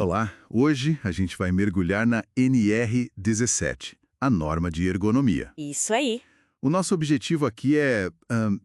Olá, hoje a gente vai mergulhar na NR17, a norma de ergonomia. Isso aí. O nosso objetivo aqui é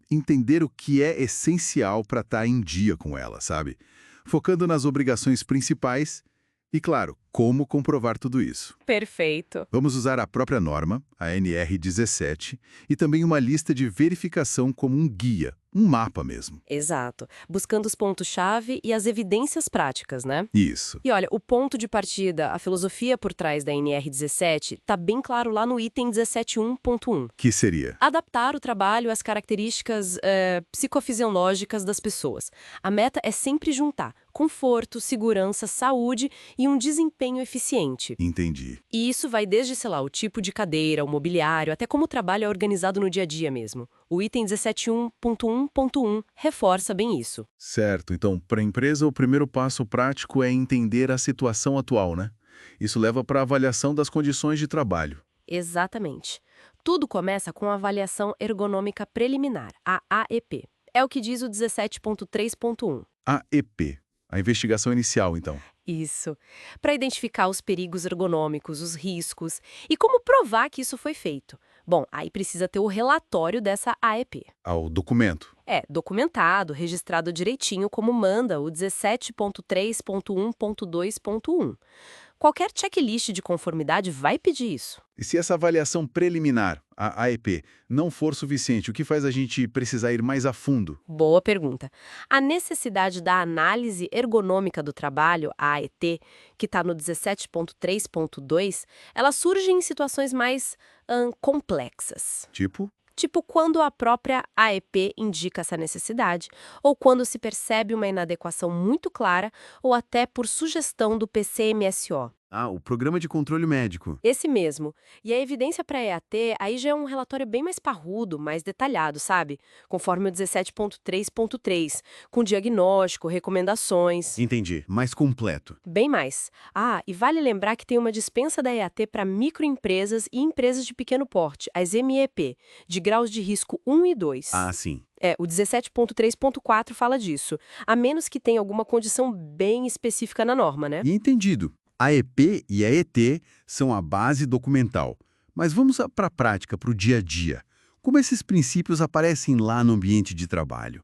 entender o que é essencial para estar em dia com ela, sabe? Focando nas obrigações principais e, claro, como comprovar tudo isso. Perfeito. Vamos usar a própria norma, a NR17, e também uma lista de verificação como um guia, um mapa mesmo. Exato. Buscando os pontos-chave e as evidências práticas, né? Isso. E olha, o ponto de partida, a filosofia por trás da NR17, tá bem claro lá no item 17.1.1. Que seria? Adaptar o trabalho às características psicofisiológicas das pessoas. A meta é sempre juntar conforto, segurança, saúde e um desempenho eficiente. Entendi. E isso vai desde, sei lá, o tipo de cadeira, o mobiliário, até como o trabalho é organizado no dia a dia mesmo. O item 17.1.1.1 reforça bem isso. Certo, então, para a empresa, o primeiro passo prático é entender a situação atual, né? Isso leva para a avaliação das condições de trabalho. Exatamente. Tudo começa com a avaliação ergonômica preliminar, a AEP. É o que diz o 17.3.1. AEP, a investigação inicial, então. Isso. Para identificar os perigos ergonômicos, os riscos e como provar que isso foi feito. Bom, aí precisa ter o relatório dessa AEP. Ao documento. É, documentado, registrado direitinho como manda o 17.3.1.2.1. Qualquer checklist de conformidade vai pedir isso. E se essa avaliação preliminar, a AEP, não for suficiente, o que faz a gente precisar ir mais a fundo? Boa pergunta. A necessidade da análise ergonômica do trabalho, a AET, que está no 17.3.2, ela surge em situações mais complexas. Tipo? Tipo quando a própria AEP indica essa necessidade, ou quando se percebe uma inadequação muito clara, ou até por sugestão do PCMSO. Ah, o programa de controle médico. Esse mesmo. E a evidência para EAT aí já é um relatório bem mais parrudo, mais detalhado, sabe? Conforme o 17.3.3, com diagnóstico, recomendações. Entendi. Mais completo. Bem mais. Ah, e vale lembrar que tem uma dispensa da EAT para microempresas e empresas de pequeno porte, as MEP, de graus de risco 1 e 2. Ah, sim. O 17.3.4 fala disso, a menos que tenha alguma condição bem específica na norma, né? E entendido. A EP e a ET são a base documental. Mas vamos para a prática, para o dia a dia. Como esses princípios aparecem lá no ambiente de trabalho?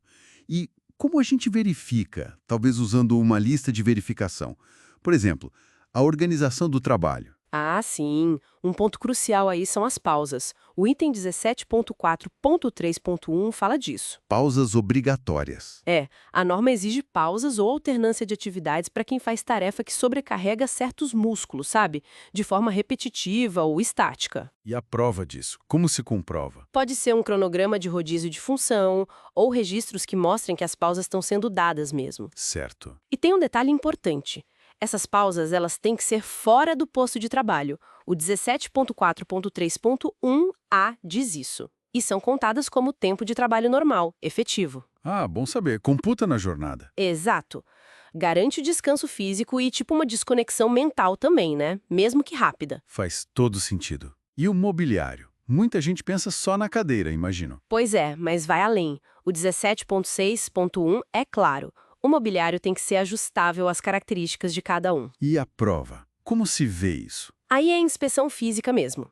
E como a gente verifica, talvez usando uma lista de verificação? Por exemplo, a organização do trabalho. Ah, sim. Um ponto crucial aí são as pausas. O item 17.4.3.1 fala disso. Pausas obrigatórias. A norma exige pausas ou alternância de atividades para quem faz tarefa que sobrecarrega certos músculos, sabe? De forma repetitiva ou estática. E a prova disso? Como se comprova? Pode ser um cronograma de rodízio de função ou registros que mostrem que as pausas estão sendo dadas mesmo. Certo. E tem um detalhe importante. Essas pausas, elas têm que ser fora do posto de trabalho. O 17.4.3.1a diz isso. E são contadas como tempo de trabalho normal, efetivo. Ah, bom saber. Computa na jornada. Exato. Garante o descanso físico e tipo uma desconexão mental também, né? Mesmo que rápida. Faz todo sentido. E o mobiliário? Muita gente pensa só na cadeira, imagino. Pois é, mas vai além. O 17.6.1 é claro. O mobiliário tem que ser ajustável às características de cada um. E a prova? Como se vê isso? Aí é a inspeção física mesmo.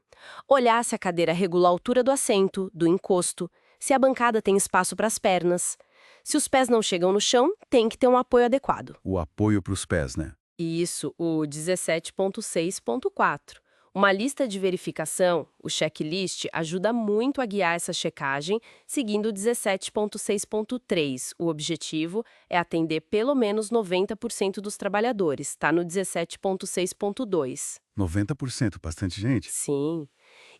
Olhar se a cadeira regula a altura do assento, do encosto, se a bancada tem espaço para as pernas. Se os pés não chegam no chão, tem que ter um apoio adequado. O apoio para os pés, né? Isso, o 17.6.4. Uma lista de verificação, o checklist, ajuda muito a guiar essa checagem, seguindo o 17.6.3. O objetivo é atender pelo menos 90% dos trabalhadores, está no 17.6.2. 90%, bastante gente. Sim.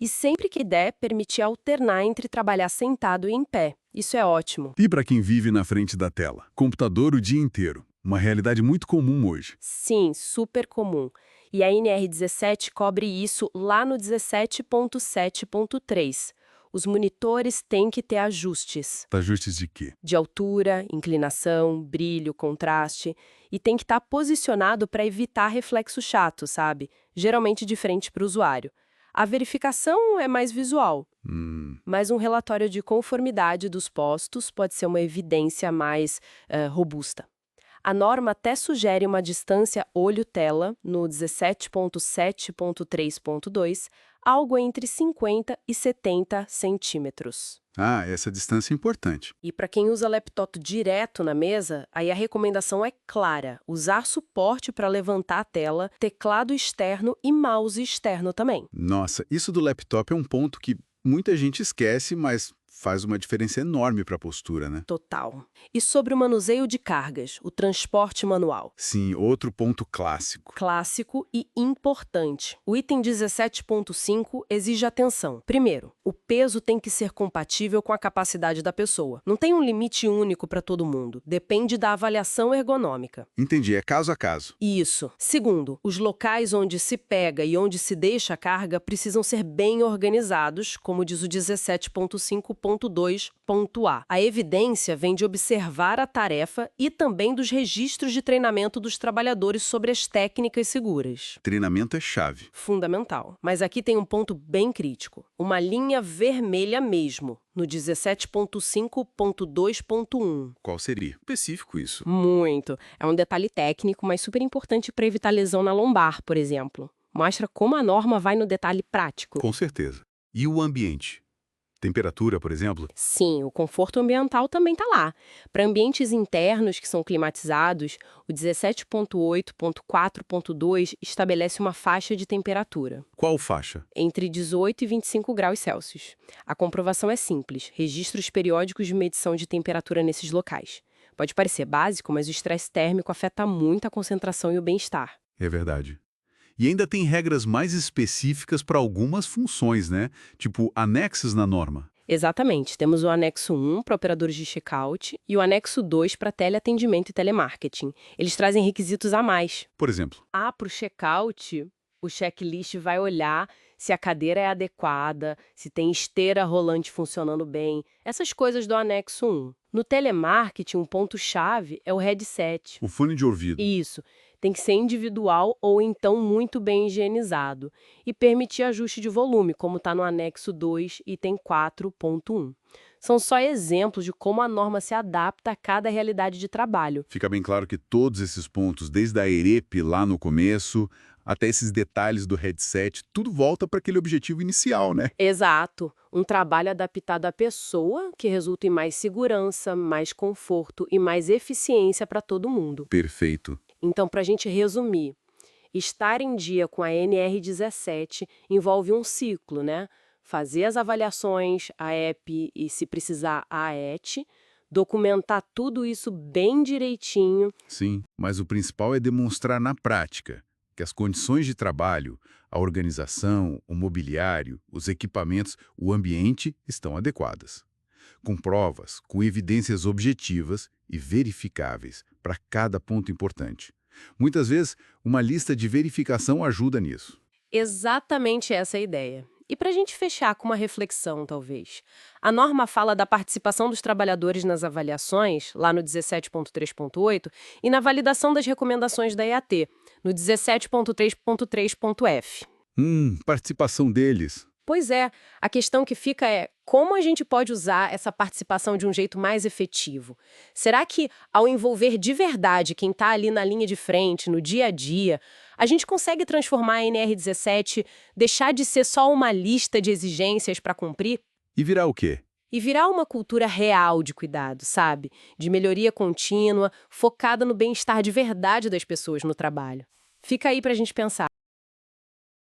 E sempre que der, permitir alternar entre trabalhar sentado e em pé. Isso é ótimo. E para quem vive na frente da tela? Computador o dia inteiro. Uma realidade muito comum hoje. Sim, super comum. E a NR17 cobre isso lá no 17.7.3. Os monitores têm que ter ajustes. Ajustes de quê? De altura, inclinação, brilho, contraste. E tem que estar posicionado para evitar reflexo chato, sabe? Geralmente de frente para o usuário. A verificação é mais visual. Mas um relatório de conformidade dos postos pode ser uma evidência mais robusta. A norma até sugere uma distância olho-tela, no 17.7.3.2, algo entre 50 e 70 centímetros. Ah, essa distância é importante. E para quem usa laptop direto na mesa, aí a recomendação é clara: usar suporte para levantar a tela, teclado externo e mouse externo também. Nossa, isso do laptop é um ponto que muita gente esquece, mas faz uma diferença enorme para a postura, né? Total. E sobre o manuseio de cargas, o transporte manual? Sim, outro ponto clássico. Clássico e importante. O item 17.5 exige atenção. Primeiro, o peso tem que ser compatível com a capacidade da pessoa. Não tem um limite único para todo mundo. Depende da avaliação ergonômica. Entendi, é caso a caso. Isso. Segundo, os locais onde se pega e onde se deixa a carga precisam ser bem organizados, como diz o 17.5.2.a. A evidência vem de observar a tarefa e também dos registros de treinamento dos trabalhadores sobre as técnicas seguras. Treinamento é chave. Fundamental. Mas aqui tem um ponto bem crítico. Uma linha vermelha mesmo, no 17.5.2.1. Qual seria? Específico isso. Muito. É um detalhe técnico, mas super importante para evitar lesão na lombar, por exemplo. Mostra como a norma vai no detalhe prático. Com certeza. E o ambiente? Temperatura, por exemplo? Sim, o conforto ambiental também está lá. Para ambientes internos que são climatizados, o 17.8.4.2 estabelece uma faixa de temperatura, Qual faixa? entre 18 e 25 graus Celsius. A comprovação é simples: registros periódicos de medição de temperatura nesses locais. Pode parecer básico, mas o estresse térmico afeta muito a concentração e o bem-estar. É verdade. E ainda tem regras mais específicas para algumas funções, né? Tipo anexos na norma. Exatamente. Temos o anexo 1 para operadores de checkout e o anexo 2 para teleatendimento e telemarketing. Eles trazem requisitos a mais. Por exemplo, Para o checkout, o checklist vai olhar se a cadeira é adequada, se tem esteira rolante funcionando bem, essas coisas do anexo 1. No telemarketing, um ponto-chave é o headset. o fone de ouvido. Isso. Tem que ser individual ou então muito bem higienizado. E permitir ajuste de volume, como está no anexo 2, item 4.1. São só exemplos de como a norma se adapta a cada realidade de trabalho. Fica bem claro que todos esses pontos, desde a EREP lá no começo, até esses detalhes do headset, tudo volta para aquele objetivo inicial, né? Exato. Um trabalho adaptado à pessoa, que resulta em mais segurança, mais conforto e mais eficiência para todo mundo. Perfeito. Então, para a gente resumir, estar em dia com a NR17 envolve um ciclo, né? Fazer as avaliações, a EP e, se precisar, a AET, documentar tudo isso bem direitinho. Sim, mas o principal é demonstrar na prática que as condições de trabalho, a organização, o mobiliário, os equipamentos, o ambiente estão adequadas. Com provas, com evidências objetivas e verificáveis para cada ponto importante. Muitas vezes, uma lista de verificação ajuda nisso. Exatamente essa é a ideia. E para a gente fechar com uma reflexão, talvez. A norma fala da participação dos trabalhadores nas avaliações, lá no 17.3.8, e na validação das recomendações da EAT, no 17.3.3.f. Participação deles. Pois é, a questão que fica é como a gente pode usar essa participação de um jeito mais efetivo? Será que, ao envolver de verdade quem está ali na linha de frente, no dia a dia, a gente consegue transformar a NR17, deixar de ser só uma lista de exigências para cumprir? E virar o quê? E virar uma cultura real de cuidado, sabe? De melhoria contínua, focada no bem-estar de verdade das pessoas no trabalho. Fica aí para a gente pensar.